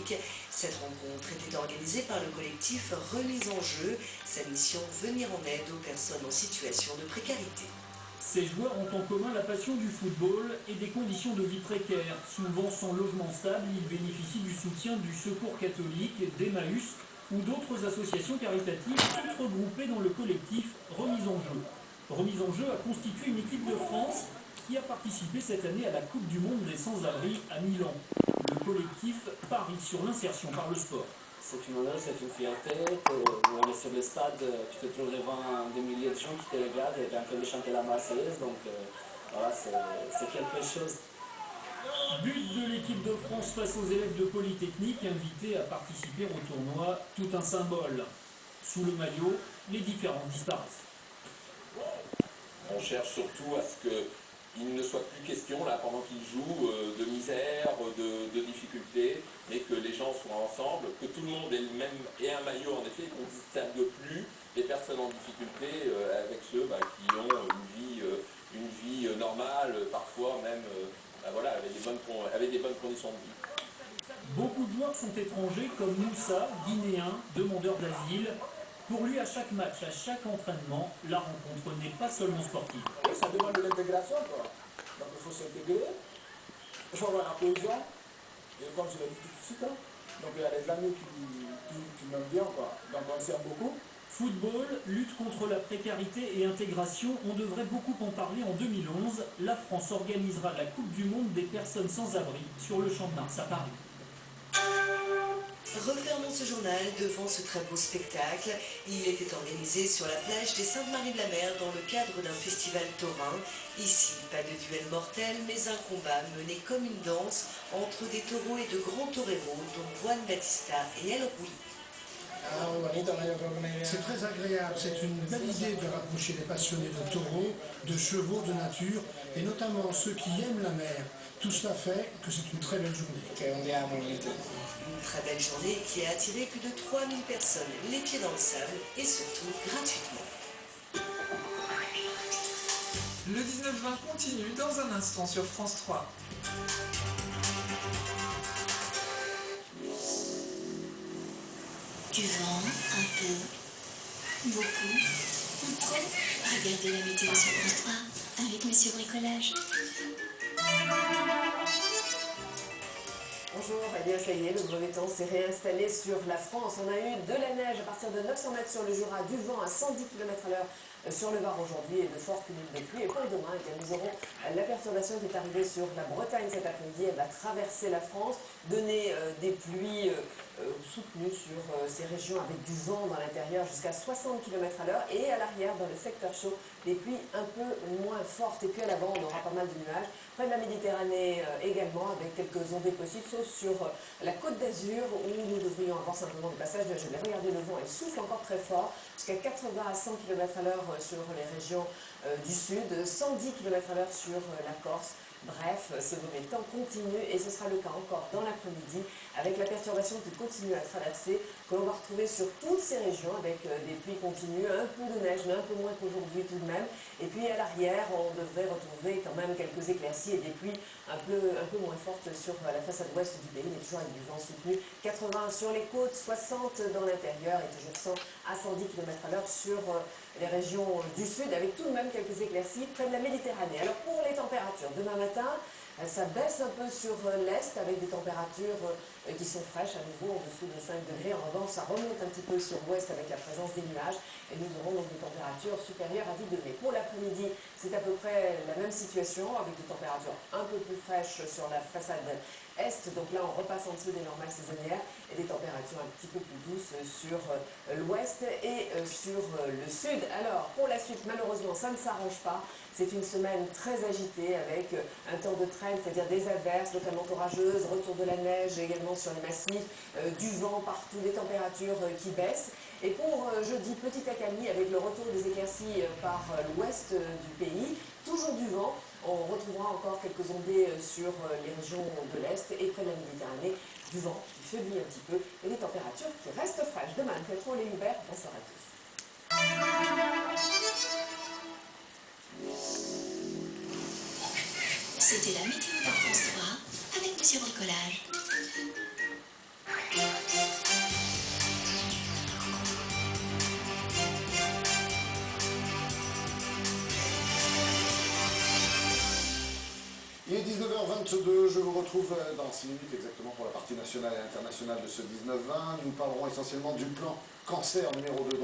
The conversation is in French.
technique. Cette rencontre était organisée par le collectif Remise en Jeu. Sa mission, venir en aide aux personnes en situation de précarité. Ces joueurs ont en commun la passion du football et des conditions de vie précaires. Souvent sans logement stable, ils bénéficient du soutien du Secours catholique, d'Emmaüs ou d'autres associations caritatives, toutes regroupées dans le collectif Remise en Jeu. Remise en Jeu a constitué une équipe de France qui a participé cette année à la Coupe du Monde des Sans-Abri à Milan. Le collectif parie sur l'insertion par le sport. C'est une honneur, c'est une fierté. On est sur le stade, tu te trouves devant des milliers de gens qui te regardent et tu es en train de chanter la Marseillaise, donc voilà, c'est quelque chose. But de l'équipe de France face aux élèves de Polytechnique invités à participer au tournoi, tout un symbole. Sous le maillot, les différences disparaissent. On cherche surtout à ce qu'il ne soit plus question, là, pendant qu'ils jouent, de misère, de difficultés, mais que les gens soient ensemble, que tout le monde ait un maillot, en effet, et qu'on ne distingue plus les personnes en difficulté avec ceux qui ont une vie normale, parfois même voilà, avec des bonnes conditions de vie. Beaucoup de joueurs sont étrangers, comme Moussa, guinéen, demandeur d'asile. Pour lui, à chaque match, à chaque entraînement, la rencontre n'est pas seulement sportive. Oui, ça demande de l'intégration, quoi. Donc il faut s'intégrer, il faut avoir la cohésion, et comme je l'ai dit tout de suite, donc il y a des amis qui m'aiment bien, quoi. Donc on s'aime beaucoup. Football, lutte contre la précarité et intégration, on devrait beaucoup en parler en 2011. La France organisera la Coupe du Monde des personnes sans abri sur le Champ de Mars à Paris. Refermons ce journal devant ce très beau spectacle. Il était organisé sur la plage des Saintes-Maries-de-la-Mer dans le cadre d'un festival taurin. Ici, pas de duel mortel, mais un combat mené comme une danse entre des taureaux et de grands toreros, dont Juan Batista et El Rui. C'est très agréable, c'est une belle idée de rapprocher les passionnés de taureaux, de chevaux, de nature, et notamment ceux qui aiment la mer. Tout cela fait que c'est une très belle journée. Une très belle journée qui a attiré plus de 3000 personnes, les pieds dans le sable, et surtout gratuitement. Le 19-20 continue dans un instant sur France 3. Du vent, un peu, beaucoup, ou trop. Regardez la météo sur France 3 avec Monsieur Bricolage. Bonjour, eh bien ça y est, le mauvais temps s'est réinstallé sur la France. On a eu de la neige à partir de 900 mètres sur le Jura, du vent à 110 km/h sur le Var aujourd'hui et de forts cumuls de pluie. Et pour demain, eh bien, nous aurons la perturbation qui est arrivée sur la Bretagne cet après-midi. Elle va traverser la France, donner des pluies soutenues sur ces régions avec du vent dans l'intérieur jusqu'à 60 km/h et à l'arrière dans le secteur chaud, des pluies un peu moins fortes. Et puis à l'avant, on aura pas mal de nuages. Près de la Méditerranée également, avec quelques ondées possibles, sauf sur la Côte d'Azur où nous devrions avoir simplement des passages de gelée. Regardez le vent, il souffle encore très fort, jusqu'à 80 à 100 km/h sur les régions du sud, 110 km/h sur la Corse. Bref, ce mauvais temps continue et ce sera le cas encore dans l'après-midi avec la perturbation qui continue à traverser, que l'on va retrouver sur toutes ces régions avec des pluies continues, un peu de neige, mais un peu moins qu'aujourd'hui tout de même. Et puis à l'arrière, on devrait retrouver quand même quelques éclaircies et des pluies un peu moins fortes sur la façade ouest du pays, mais toujours avec du vent soutenu. 80 sur les côtes, 60 dans l'intérieur et toujours 100 à 110 km/h sur les régions du sud, avec tout de même quelques éclaircies près de la Méditerranée. Alors pour les températures, demain matin, ça baisse un peu sur l'est avec des températures qui sont fraîches à nouveau en dessous de 5 degrés. En revanche, ça remonte un petit peu sur l'ouest avec la présence des nuages et nous aurons donc des températures supérieures à 10 degrés. Pour l'après-midi, c'est à peu près la même situation avec des températures un peu plus fraîches sur la façade est. Donc là, on repasse en dessous des normales saisonnières et des températures un petit peu plus douces sur l'ouest et sur le sud. Alors, pour la suite, malheureusement, ça ne s'arrange pas. C'est une semaine très agitée avec un temps de traîne, c'est-à-dire des averses, notamment orageuses, retour de la neige également sur les massifs, du vent partout, des températures qui baissent. Et pour jeudi, petit accalmie avec le retour des éclaircies par l'ouest du pays, toujours du vent. On retrouvera encore quelques ondées sur les régions de l'Est et près de la Méditerranée, du vent qui faiblit un petit peu et des températures qui restent fraîches. Demain, Catherine et Hubert, bonsoir à tous. C'était la météo de France 3 avec Monsieur Bricolage. 22, je vous retrouve dans 6 minutes exactement pour la partie nationale et internationale de ce 19-20. Nous parlerons essentiellement du plan cancer numéro 2.